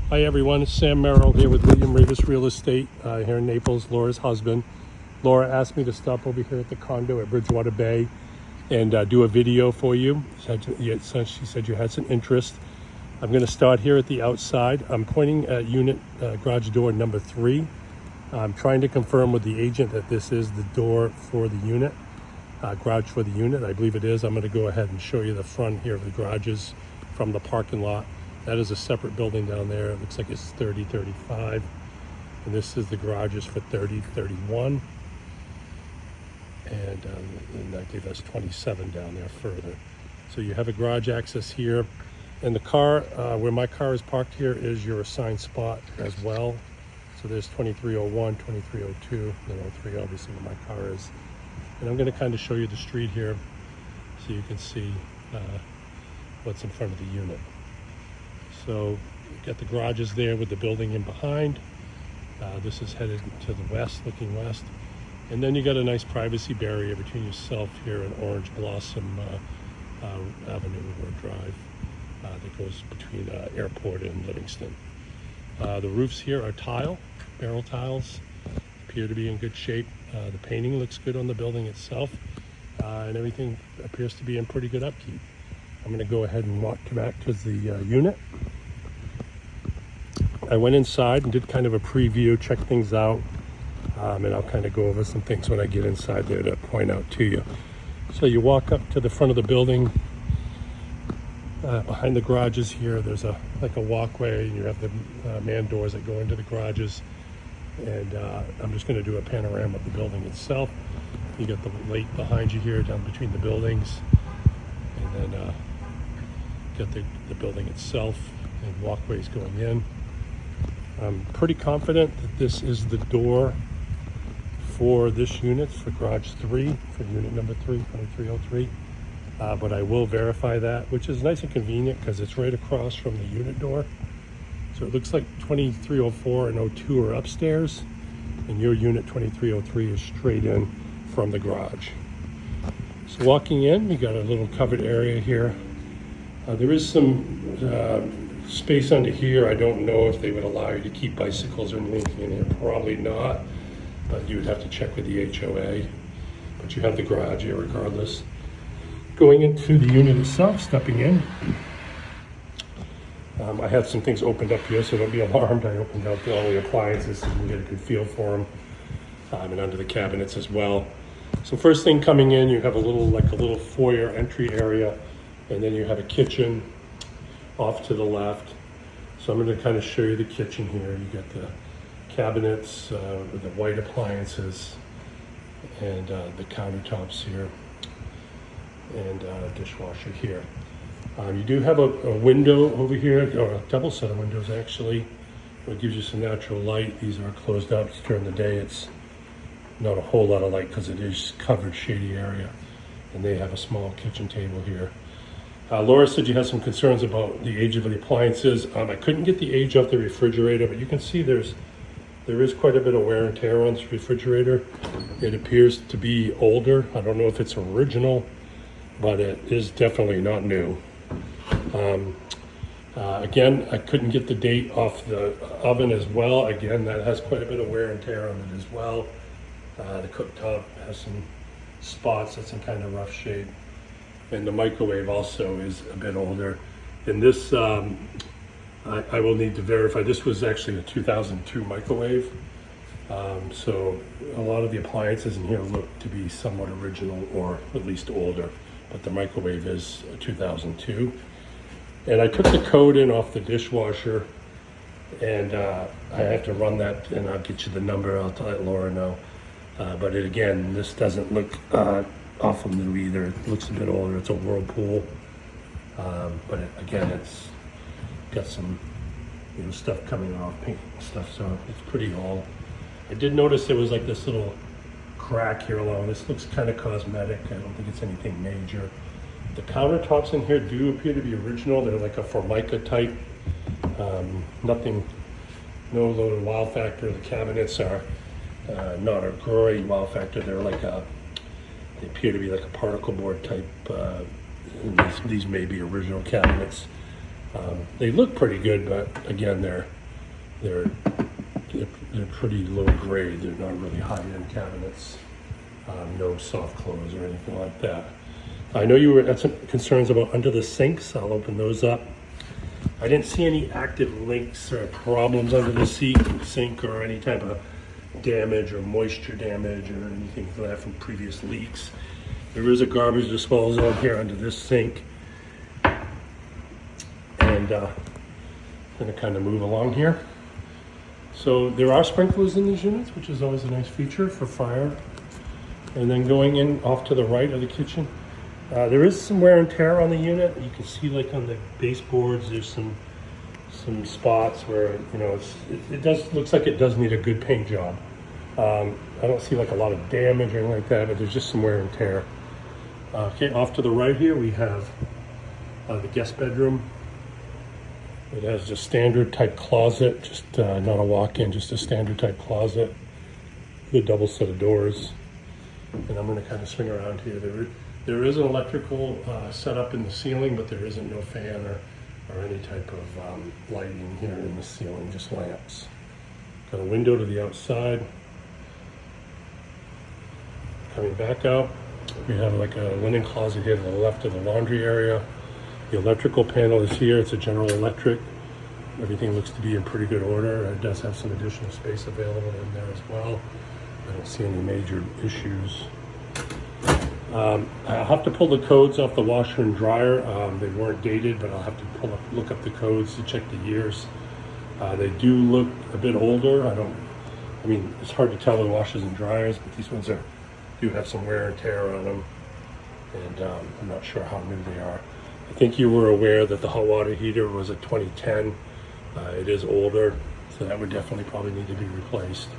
Hi everyone, it's Sam Merrill here with William Rivas Real Estate here in Naples, Laura's husband. Laura asked me to stop over here at the condo at Bridgewater Bay and do a video for you. She said you had some interest. I'm going to start here at the outside. I'm pointing at unit garage door number 3. I'm trying to confirm with the agent that this is the door for the unit, garage for the unit. I believe it is. I'm going to go ahead and show you the front here of the garages from the parking lot. That is a separate building down there. It looks like it's 3035. And this is the garages for 3031. And I believe that's 27 down there further. So you have a garage access here. And the car, where my car is parked here, is your assigned spot as well. So there's 2301, 2302, and 03 obviously where my car is. And I'm going to kind of show you the street here so you can see what's in front of the unit. So you got the garages there with the building in behind. This is headed to the west, looking west. And then you got a nice privacy barrier between yourself here and Orange Blossom Avenue or Drive that goes between Airport and Livingston. The roofs here are tile, barrel tiles, appear to be in good shape. The painting looks good on the building itself, and everything appears to be in pretty good upkeep. I'm going to go ahead and walk back to the unit. I went inside and did kind of a preview, check things out, and I'll kind of go over some things when I get inside there to point out to you. So you walk up to the front of the building. Behind the garages here, there's like a walkway, and you have the man doors that go into the garages. And I'm just going to do a panorama of the building itself. You got the lake behind you here, down between the buildings, and then got the building itself and walkways going in. I'm pretty confident that this is the door for this unit, for garage 3, for unit number 3, 2303. But I will verify that, which is nice and convenient because it's right across from the unit door. So it looks like 2304 and 02 are upstairs, and your unit 2303 is straight in from the garage. So walking in, we got a little covered area here. There is some space under here. I don't know if they would allow you to keep bicycles or anything in there. Probably not, but you would have to check with the HOA. But you have the garage here regardless. Going into the unit itself, stepping in. I had some things opened up here, so don't be alarmed. I opened up all the appliances so you can get a good feel for them, and under the cabinets as well. So first thing coming in, you have a little foyer entry area, and then you have a kitchen off to the left. So I'm going to kind of show you the kitchen here. You got the cabinets with the white appliances, and the countertops here, and a dishwasher here. You do have a window over here, or a double set of windows actually. It gives you some natural light. These are closed up during the day. It's not a whole lot of light because it is covered shady area. And they have a small kitchen table here. Laura said you had some concerns about the age of the appliances. I couldn't get the age of the refrigerator, but you can see there is quite a bit of wear and tear on this refrigerator. It appears to be older. I don't know if it's original, but it is definitely not new. Again, I couldn't get the date off the oven as well. Again, that has quite a bit of wear and tear on it as well. The cooktop has some spots that's in kind of rough shape. And the microwave also is a bit older. And this, I will need to verify, this was actually a 2002 microwave. So a lot of the appliances in here look to be somewhat original or at least older, but the microwave is 2002. And I took the code in off the dishwasher, and I have to run that, and I'll get you the number. I'll let Laura know. But again, this doesn't look awful new either. It looks a bit older. It's a Whirlpool, but again, it's got some stuff coming off, paint and stuff, so it's pretty old. I did notice there was like this little crack here along. This looks kind of cosmetic. I don't think it's anything major. The countertops in here do appear to be original. They're like a Formica type. Nothing, no load of wow factor. The cabinets are not a great wow factor. They're like they appear to be like a particle board type. These may be original cabinets. They look pretty good, but again, they're pretty low grade. They're not really high-end cabinets. No soft close or anything like that. I know you had some concerns about under the sinks. I'll open those up. I didn't see any active leaks or problems under the sink or any type of damage or moisture damage or anything like that from previous leaks. There is a garbage disposal here under this sink. And I'm going to kind of move along here. So there are sprinklers in these units, which is always a nice feature for fire. And then going in off to the right of the kitchen, there is some wear and tear on the unit. You can see like on the baseboards, there's some spots where, you know, looks like it does need a good paint job. I don't see like a lot of damage or anything like that, but there's just some wear and tear. Okay, off to the right here, we have the guest bedroom. It has just standard type closet, just not a walk-in, just a standard type closet. The double set of doors. And I'm going to kind of swing around here. There is an electrical setup in the ceiling, but there isn't no fan or any type of lighting here in the ceiling, just lamps. Got a window to the outside. Coming back out, we have like a linen closet here to the left of the laundry area. The electrical panel is here. It's a General Electric. Everything looks to be in pretty good order. It does have some additional space available in there as well. I don't see any major issues. I'll have to pull the codes off the washer and dryer. They weren't dated, but I'll have to look up the codes to check the years. They do look a bit older. I mean, it's hard to tell with washers and dryers, but these ones do have some wear and tear on them. And I'm not sure how new they are. I think you were aware that the hot water heater was a 2010. It is older, so that would definitely probably need to be replaced.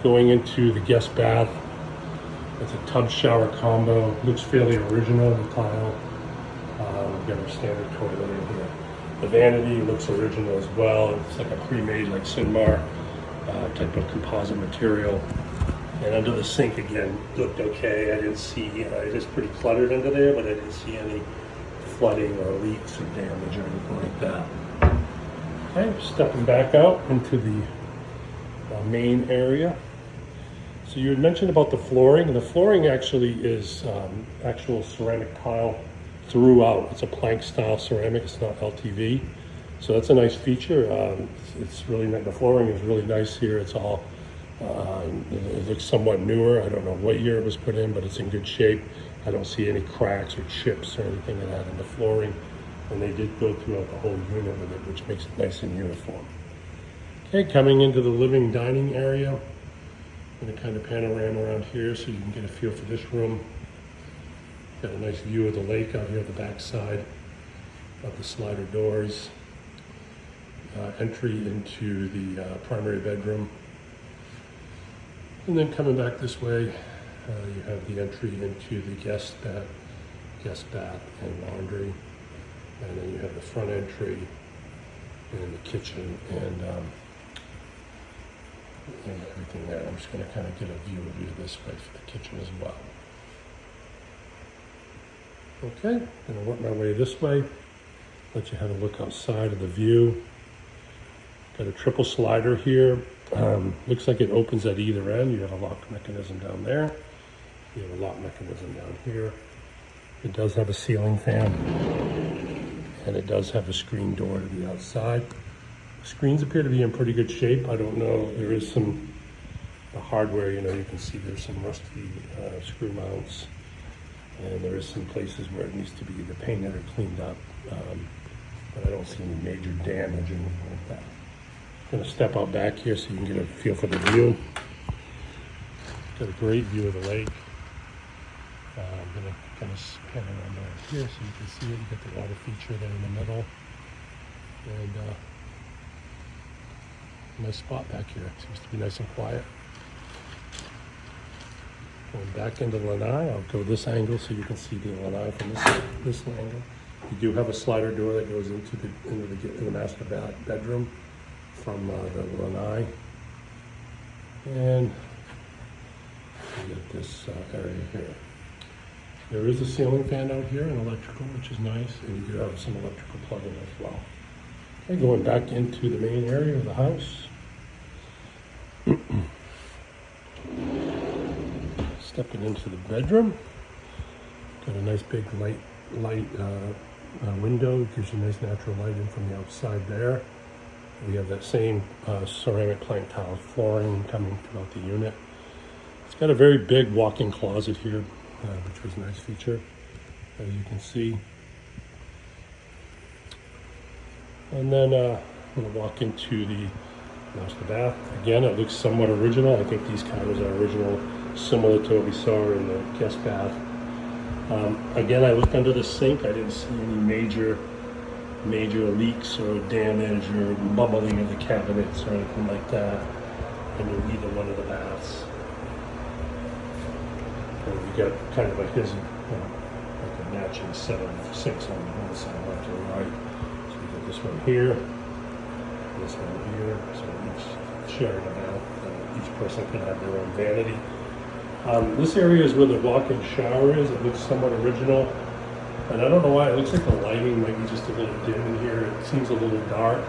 Going into the guest bath, it's a tub shower combo. Looks fairly original, the tile. We've got our standard toilet in here. The vanity looks original as well. It's like a pre-made, like Sinmar type of composite material. And under the sink again, looked okay. I didn't see, it is pretty cluttered under there, but I didn't see any flooding or leaks or damage or anything like that. Okay, stepping back out into the main area. So you had mentioned about the flooring. The flooring actually is actual ceramic tile throughout. It's a plank style ceramic, it's not LTV. So that's a nice feature. It's really nice. The flooring is really nice here. It's all, it looks somewhat newer. I don't know what year it was put in, but it's in good shape. I don't see any cracks or chips or anything like that in the flooring. And they did go throughout the whole unit with it, which makes it nice and uniform. Okay, coming into the living dining area. I'm going to kind of panorama around here so you can get a feel for this room. Got a nice view of the lake out here at the back side of the slider doors. Entry into the primary bedroom. And then coming back this way, you have the entry into the guest bath and laundry. And then you have the front entry and the kitchen and everything there. I'm just going to kind of get a view of this way for the kitchen as well. Okay, I'm going to work my way this way. Let you have a look outside of the view. Got a triple slider here. Looks like it opens at either end. You have a lock mechanism down there. You have a lock mechanism down here. It does have a ceiling fan. And it does have a screen door to the outside. The screens appear to be in pretty good shape. I don't know, there is the hardware, you know, you can see there's some rusty screw mounts. And there is some places where it needs to be either painted or cleaned up. But I don't see any major damage or anything like that. I'm gonna step out back here so you can get a feel for the view. Got a great view of the lake. I'm gonna kind of pan around over here so you can see it. You get the water feature there in the middle. And nice spot back here. Seems to be nice and quiet. Going back into the lanai, I'll go this angle so you can see the lanai from this angle. You do have a slider door that goes into the master bedroom from the lanai. And you get this area here. There is a ceiling fan out here and electrical, which is nice, and you do have some electrical plug-in as well. Okay, going back into the main area of the house. Stepping into the bedroom. Got a nice big light window. Gives you nice natural light in from the outside there. We have that same ceramic plank tile flooring coming throughout the unit. It's got a very big walk-in closet here, which was a nice feature, as you can see. And then I'm going to walk into the master bath. Again, it looks somewhat original. I think these counters are original, similar to what we saw in the guest bath. Again, I looked under the sink. I didn't see any major leaks or damage or bubbling of the cabinets or anything like that in either one of the baths. And you got kind of like a matching set of sinks on one side, left and right. So you got this one here, this one here. So each sharing a bath. Each person can have their own vanity. This area is where the walk-in shower is. It looks somewhat original. And I don't know why, it looks like the lighting might be just a little dim in here. It seems a little dark,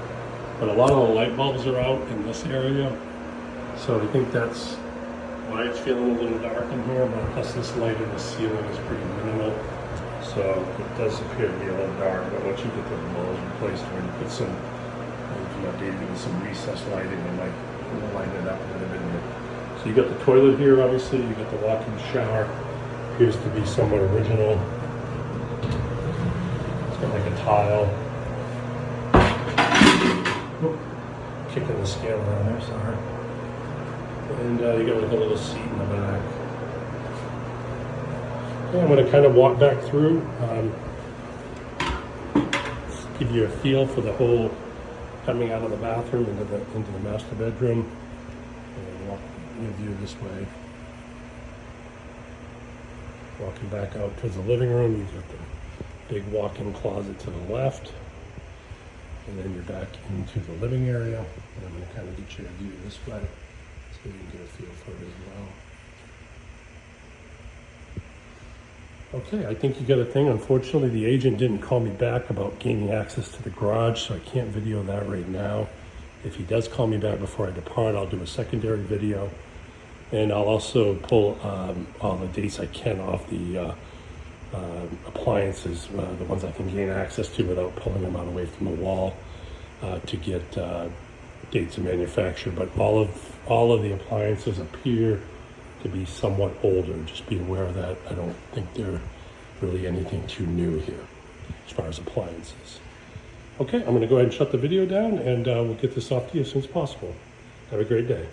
but a lot of the light bulbs are out in this area. So I think that's why it's feeling a little dark in here, but plus this light in the ceiling is pretty minimal. So it does appear to be a little dark, but once you get the walls replaced or you put some, if you updated it with some recessed lighting, it might lighten it up a little bit here. So you got the toilet here, obviously, you got the walk-in shower. Appears to be somewhat original. Like a tile. Kicking the scale around there, sorry. And you got like a little seat in the back. Okay, I'm going to kind of walk back through, give you a feel for the whole coming out of the bathroom into the master bedroom. And walk your view this way. Walking back out towards the living room, you got the big walk-in closet to the left, and then you're back into the living area. And I'm going to kind of get you a view this way so you can get a feel for it as well. Okay, I think you got a thing. Unfortunately, the agent didn't call me back about gaining access to the garage, so I can't video that right now. If he does call me back before I depart, I'll do a secondary video, and I'll also pull all the dates I can off the appliances, the ones I can gain access to without pulling them out away from the wall, to get dates of manufacture. But all of the appliances appear to be somewhat older. Just be aware of that. I don't think they're really anything too new here as far as appliances. Okay, I'm going to go ahead and shut the video down, and we'll get this off to you as soon as possible. Have a great day.